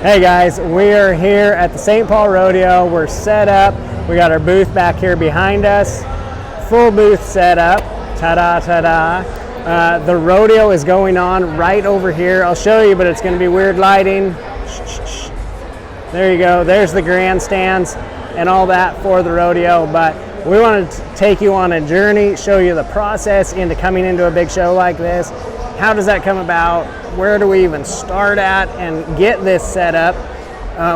Hey guys, we are here at the St. Paul Rodeo. We're set up. We got our booth back here behind us. Full booth set up. Ta-da, ta-da. The rodeo is going on right over here. I'll show you, but it's going to be weird lighting. There you go. There's the grandstands and all that for the rodeo. But we wanted to take you on a journey, show you the process into coming into a big show like this. How does that come about? Where do we even start at and get this set up?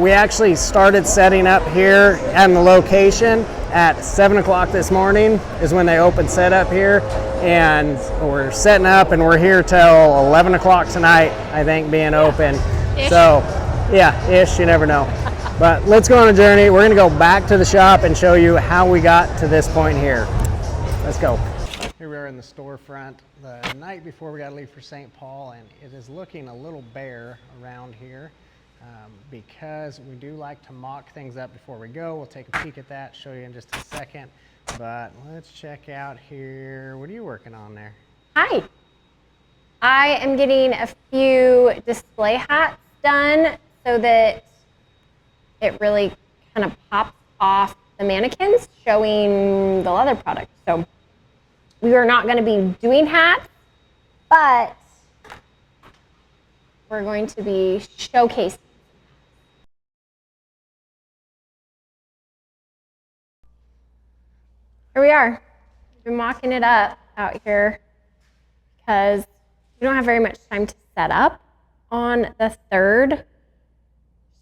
We actually started setting up here at the location at 7 o'clock this morning is when they opened setup here, and we're setting up and we're here till 11 o'clock tonight, I think, being open. So yeah, ish, you never know. But let's go on a journey. We're gonna go back to the shop and show you how we got to this point here. Let's go. Here we are in the storefront the night before we got to leave for St. Paul, and it is looking a little bare around here because we do like to mock things up before we go. We'll take a peek at that, show you in just a second. But let's check out here. What are you working on there? Hi. I am getting a few display hats done so that it really kind of pops off the mannequins showing the leather product. So we are not going to be doing hats, but we're going to be showcasing. Here we are. We've been mocking it up out here because we don't have very much time to set up on the 3rd.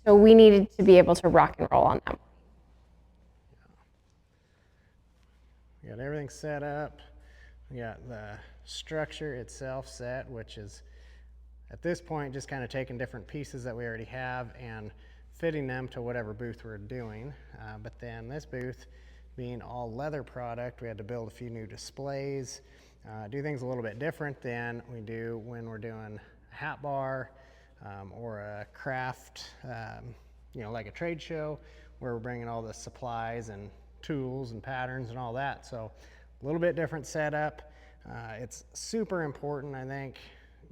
So we needed to be able to rock and roll on that. We got everything set up. We got the structure itself set, which is at this point just kind of taking different pieces that we already have and fitting them to whatever booth we're doing. But then this booth being all leather product, we had to build a few new displays, do things a little bit different than we do when we're doing a hat bar or a craft, like a trade show where we're bringing all the supplies and tools and patterns and all that. So a little bit different setup. It's super important, I think,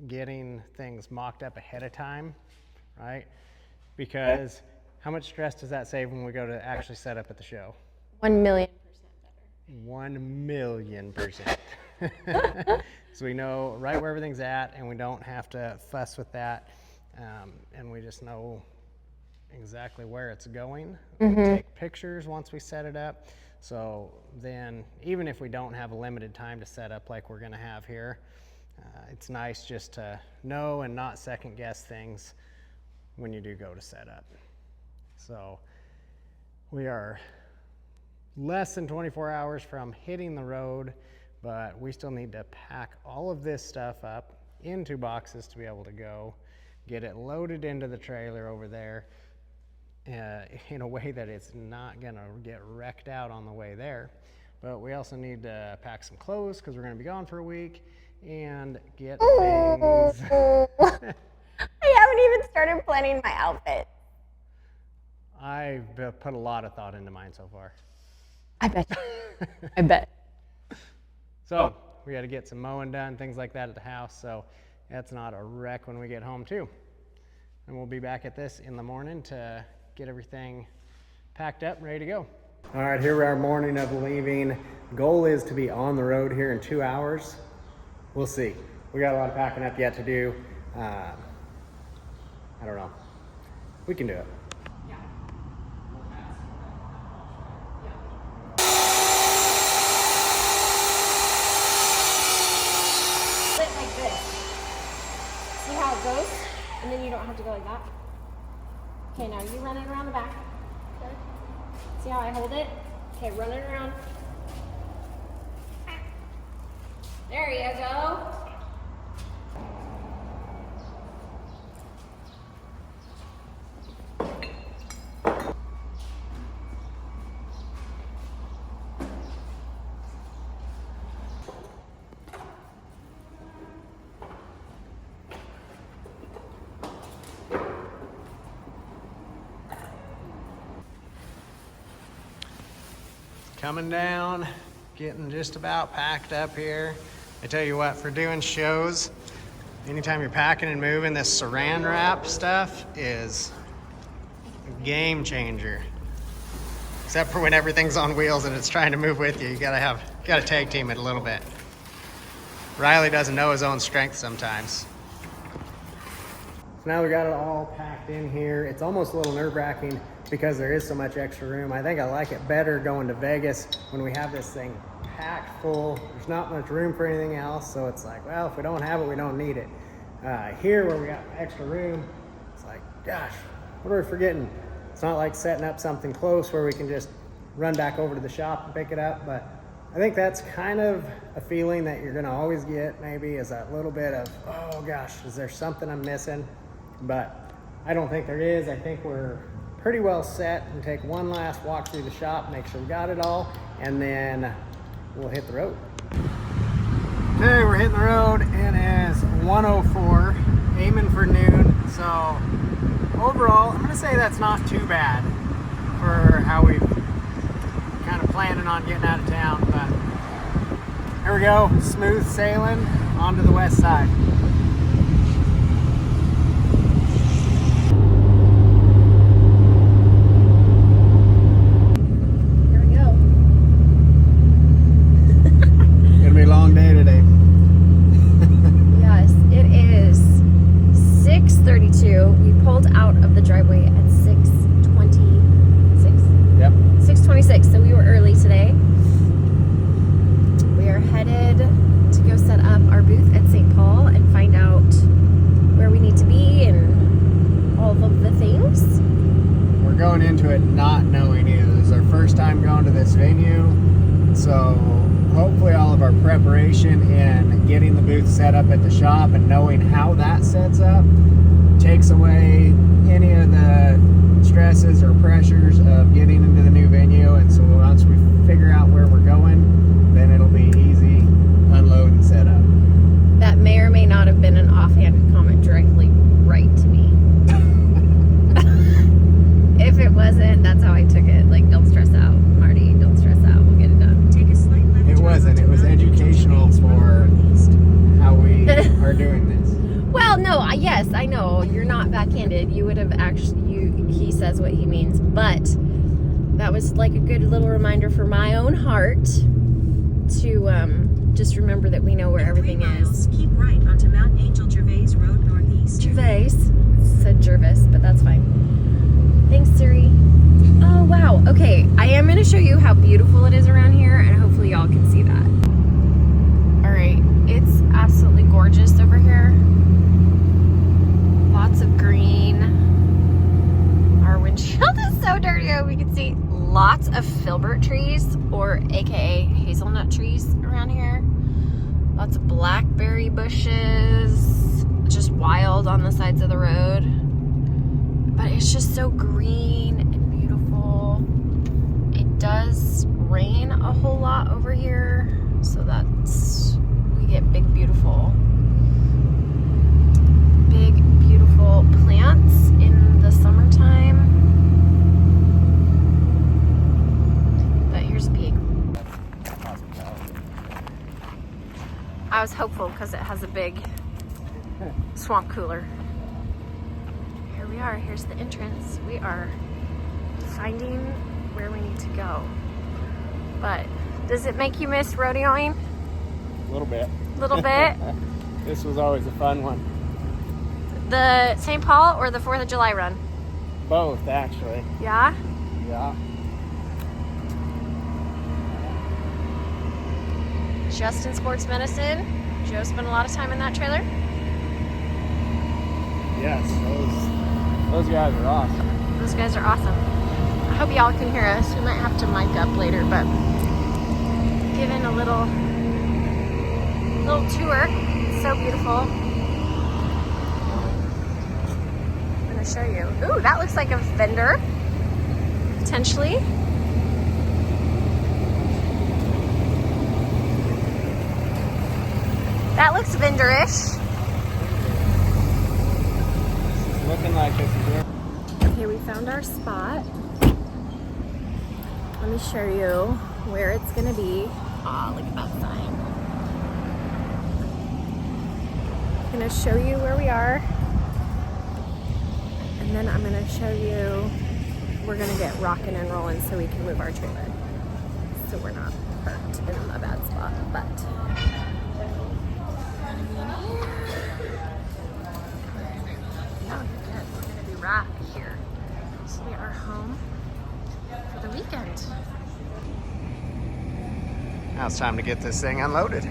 getting things mocked up ahead of time, right? Because how much stress does that save when we go to actually set up at the show? 1,000,000% better. 1,000,000%. So we know right where everything's at and we don't have to fuss with that. And we just know exactly where it's going. We take pictures once we set it up. So then even if we don't have a limited time to set up like we're going to have here, it's nice just to know and not second guess things when you do go to set up. So we are less than 24 hours from hitting the road, but we still need to pack all of this stuff up into boxes to be able to go, get it loaded into the trailer over there in a way that it's not gonna get wrecked out on the way there. But we also need to pack some clothes because we're gonna be gone for a week and get things. I haven't even started planning my outfit. I've put a lot of thought into mine so far. I bet. I bet. So we got to get some mowing done, things like that at the house, so that's not a wreck when we get home too. And we'll be back at this in the morning to get everything packed up and ready to go. All right, here we are, morning of leaving. Goal is to be on the road here in 2 hours. We'll see. We got a lot of packing up yet to do. I don't know. We can do it. See how it goes? And then you don't have to go like that. Okay, now you run it around the back. Good. See how I hold it? Okay, run it around. There you go. Coming down, getting just about packed up here. I tell you what, for doing shows, anytime you're packing and moving, this saran wrap stuff is Game changer. Except for when everything's on wheels and it's trying to move with you. You gotta tag team it a little bit. Riley doesn't know his own strength sometimes. So now we got it all packed in here. It's almost a little nerve-wracking because there is so much extra room. I think I like it better going to Vegas when we have this thing packed full. There's not much room for anything else, so it's like, well, if we don't have it, we don't need it. Here where we got extra room, it's like, gosh, what are we forgetting? It's not like setting up something close where we can just run back over to the shop and pick it up, but I think that's kind of a feeling that you're gonna always get, maybe, is that little bit of, oh gosh, is there something I'm missing? But I don't think there is. I think we're pretty well set and take one last walk through the shop, make sure we got it all, and then we'll hit the road. Okay, we're hitting the road. It is 1:04, aiming for noon. So overall, I'm gonna say that's not too bad for how we've kind of planning on getting out of town, but here we go, smooth sailing onto the west side. So we were early today. We are headed to go set up our booth at St. Paul and find out where we need to be and all of the things. We're going into it not knowing either. This is our first time going to this venue, so hopefully all of our preparation and getting the booth set up at the shop and knowing how that sets up takes away any of the stresses or pressures of getting into the new venue. And so once we figure out where we're going, then it'll be easy unload and set up. That may or may not have been an offhanded comment directly right to me. If it wasn't, that's how I took it. Like, don't stress out, Marty, don't stress out, we'll get it done. Take a slight left. It wasn't. It was educational for how we are doing this. Well, no, yes, I know you're not backhanded. You would have actually, he says what he means, but that was like a good little reminder for my own heart to just remember that we know where everything is. Keep right onto Mount Angel Gervais Road Northeast. Gervais. It said Jervis, but that's fine. Thanks, Siri. Oh, wow. Okay, I am going to show you how beautiful it is around here, and hopefully y'all can see that. All right, it's absolutely gorgeous over here. Lots of green. Our windshield is so dirty. We can see lots of filbert trees, or AKA hazelnut trees around here. Lots of blackberry bushes, just wild on the sides of the road. But it's just so green and beautiful. It does rain a whole lot over here, so we get big, beautiful plants in the summertime. But here's a peek. I was hopeful because it has a big swamp cooler. Here we are. Here's the entrance. We are finding where we need to go. But does it make you miss rodeoing? A little bit. A little bit? This was always a fun one. The St. Paul or the 4th of July run? Both, actually. Yeah? Yeah. Justin Sports Medicine. Joe spent a lot of time in that trailer. Yes, those guys are awesome. Those guys are awesome. I hope y'all can hear us. We might have to mic up later, but giving a little tour. It's so beautiful. I'm gonna show you. Ooh, that looks like a vendor, potentially. That looks vendorish. It's looking like this is it. Okay, we found our spot. Let me show you where it's gonna be. Ah, look at that sign. I'm gonna show you where we are, and then I'm gonna show you we're gonna get rocking and rolling so we can move our trailer. So we're not parked in a bad spot, but yeah, we're gonna be wrapped here. So we are home for the weekend. Now it's time to get this thing unloaded.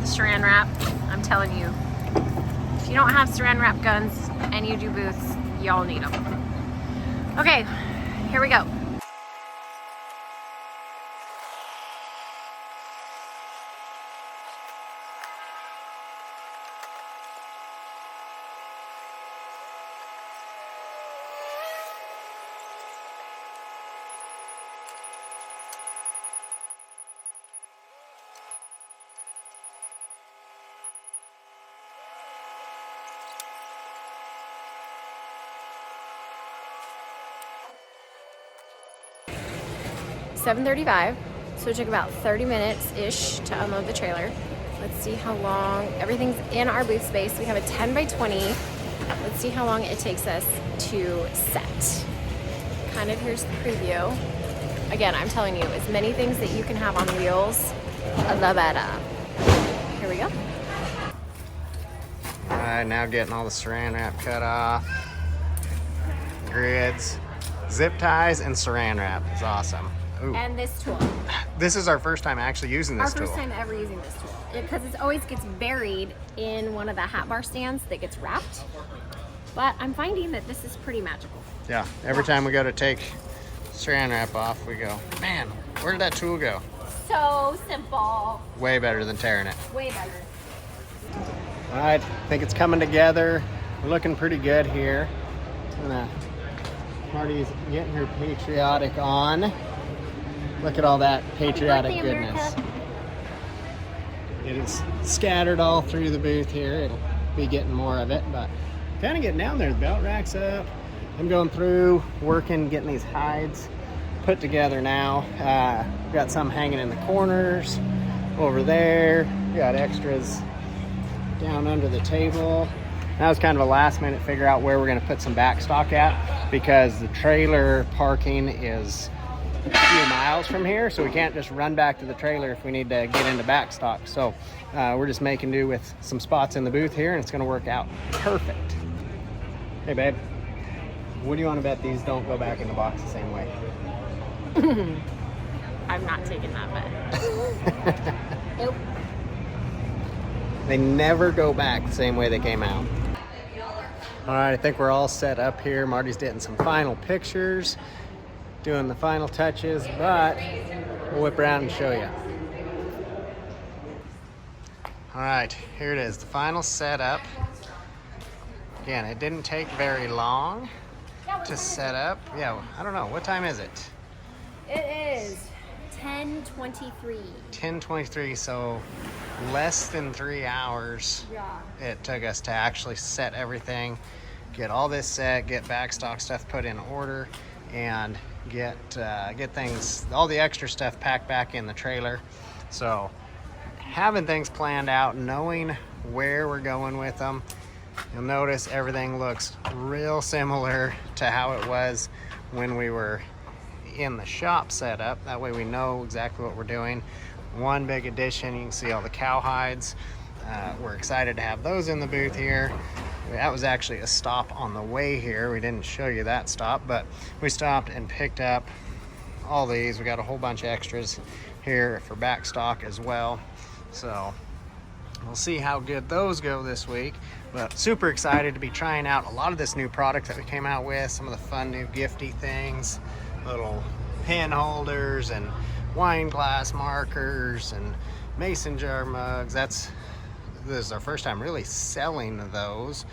Saran wrap, I'm telling you, if you don't have saran wrap guns and you do booths, y'all need them. Okay, here we go. $7:35, so it took about 30 minutes-ish to unload the trailer. Let's see how long, everything's in our booth space. We have a 10 by 20. Let's see how long it takes us to set. Kind of here's the preview. Again, I'm telling you, as many things that you can have on wheels, the better. Here we go. All right, now getting all the saran wrap cut off. Grids, zip ties, and saran wrap. It's awesome. Ooh. And this tool. This is our first time actually using this tool. Our first time ever using this tool. Because it always gets buried in one of the hat bar stands that gets wrapped. But I'm finding that this is pretty magical. Yeah, every time we go to take saran wrap off, we go, man, where did that tool go? So simple. Way better than tearing it. Way better. All right, I think it's coming together. We're looking pretty good here. Marty's getting her patriotic on. Look at all that patriotic Happy birthday, goodness. America. It is scattered all through the booth here. It'll be getting more of it, but kind of getting down there. The belt rack's up. I'm going through, working, getting these hides put together now. Got some hanging in the corners over there. Got extras down under the table. That was kind of a last minute figure out where we're going to put some backstock at, because the trailer parking is a few miles from here, so we can't just run back to the trailer if we need to get into backstock. So we're just making do with some spots in the booth here, and it's going to work out perfect. Hey babe, what do you want to bet these don't go back in the box the same way? I'm not taking that bet. Nope. They never go back the same way they came out. All right, I think we're all set up here. Marty's getting some final pictures, doing the final touches, but we'll whip around and show you. All right, here it is, the final setup. Again, it didn't take very long to set up. Yeah, I don't know, what time is it? It is 10:23. 10:23, so less than 3 hours. Yeah. It took us to actually set everything, get all this set, get backstock stuff put in order, and get things, all the extra stuff packed back in the trailer. So having things planned out, knowing where we're going with them, you'll notice everything looks real similar to how it was when we were in the shop setup. That way we know exactly what we're doing. One big addition, you can see all the cow hides. We're excited to have those in the booth here. That was actually a stop on the way here. We didn't show you that stop, but we stopped and picked up all these. We got a whole bunch of extras here for backstock as well. So we'll see how good those go this week. But super excited to be trying out a lot of this new product that we came out with. Some of the fun new gifty things, little pen holders and wine glass markers and mason jar mugs. This is our first time really selling those.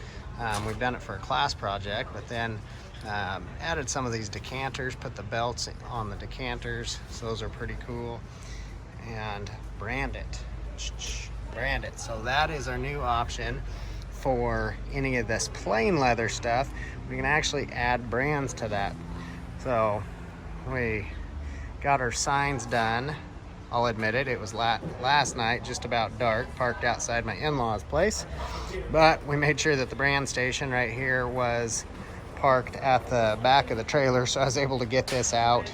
We've done it for a class project, but then added some of these decanters, put the belts on the decanters, so those are pretty cool. And brand it. So that is our new option for any of this plain leather stuff. We can actually add brands to that. So we got our signs done I'll admit it. It was last night, just about dark, parked outside my in-laws' place. But we made sure that the brand station right here was parked at the back of the trailer, so I was able to get this out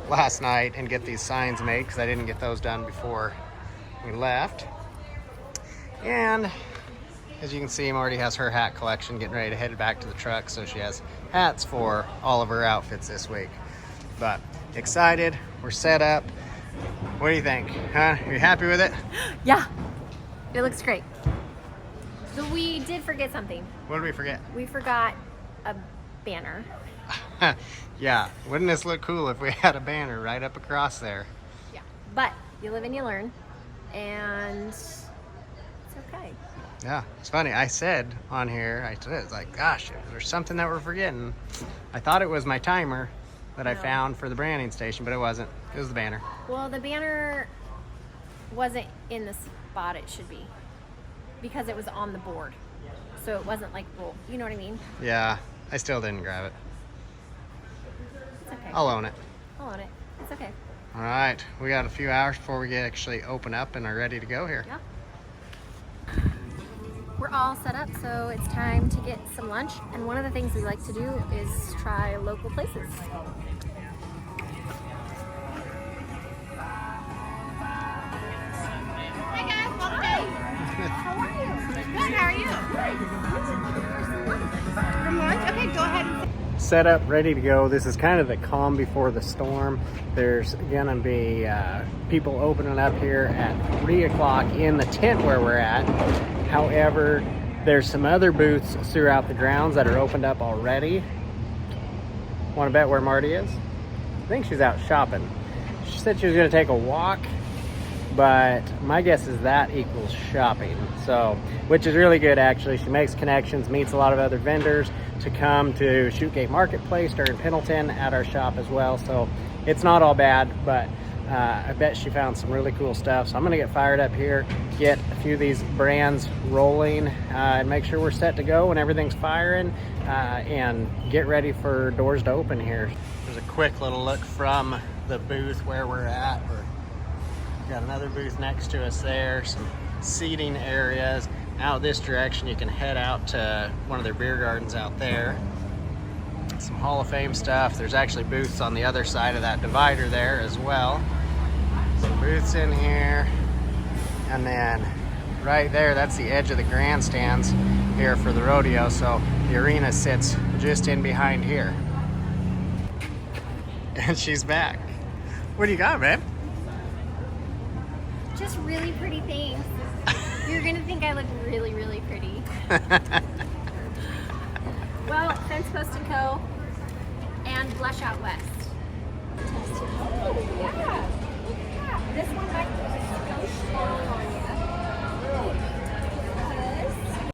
last night and get these signs made because I didn't get those done before we left. And as you can see, Marty has her hat collection, getting ready to head back to the truck, so she has hats for all of her outfits this week. But excited, we're set up. What do you think? Huh? Are you happy with it? Yeah, it looks great. But we did forget something. What did we forget? We forgot a banner. Yeah, wouldn't this look cool if we had a banner right up across there? Yeah, but you live and you learn, and it's okay. Yeah, it's funny. I said on here, I was like, gosh, there's something that we're forgetting. I thought it was my timer that I found for the branding station, but it wasn't. It was the banner. Well, the banner wasn't in the spot it should be because it was on the board. So it wasn't like, well, you know what I mean? Yeah, I still didn't grab it. It's okay. I'll own it. I'll own it. It's okay. All right, we got a few hours before we actually open up and are ready to go here. Yeah. We're all set up, so it's time to get some lunch. And one of the things we like to do is try local places. Hey guys, welcome. How are you? Good, how are you? From lunch? Okay, go ahead and Set up, ready to go. This is kind of the calm before the storm. There's gonna be people opening up here at 3 o'clock in the tent where we're at. However, there's some other booths throughout the grounds that are opened up already. Want to bet where Marty is? I think she's out shopping. She said she was gonna take a walk, but my guess is that equals shopping. So, which is really good actually. She makes connections, meets a lot of other vendors to come to Shootgate Marketplace during Pendleton at our shop as well. So it's not all bad, but I bet she found some really cool stuff. So I'm gonna get fired up here, get a few of these brands rolling, and make sure we're set to go when everything's firing, and get ready for doors to open here. There's a quick little look from the booth where we're at. We've got another booth next to us there, some seating areas. Out this direction, you can head out to one of their beer gardens out there. Some Hall of Fame stuff. There's actually booths on the other side of that divider there as well. Some booths in here. And then right there, that's the edge of the grandstands here for the rodeo. So the arena sits just in behind here. And she's back. What do you got, babe? just really pretty things. You're gonna think I look really, really pretty. Well, Fence Post & Co. and Blush Out West. Oh, yeah.